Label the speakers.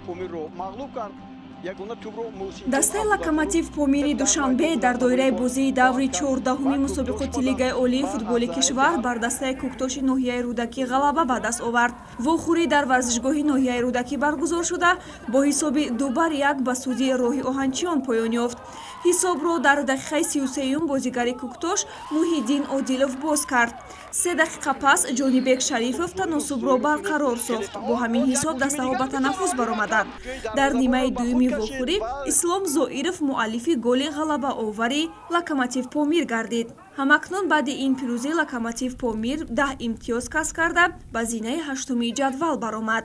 Speaker 1: помирро мағлуб кард.
Speaker 2: дастаи Локомотив Помири Душанбе дар доираи бозии даври 14-уми мусобиқоти Лигаи олии футболи кишвар бар дастаи Куктоши ноҳияи Рӯдакӣ ғалаба ба даст овард. Вохӯрӣ дар варзишгоҳи ноҳияи Рӯдакӣ баргузор шуда, бо ҳисоби 2-1 ба суди Роҳи Оҳанчиён поён ёфт. ҳисобро дар дақиқаи 33-ум бозигари Куктош Муҳиддин Одилов боз кард. 3 дақиқа пас Ҷонибек Шарифов таносубро барқарор сохт. Бо ҳамин ҳисоб дастаҳо ба танаффус баромаданд. Дар нимаи дуюми вохӯрӣ Ислом Зоиров муаллифи голи ғалабаовари Локомотив Помир гардид. ҳамакнун баъди ин пирӯзӣ Локомотив Помир 10 имтиёз касб карда ба зинаи 8-уми ҷадвал баромад.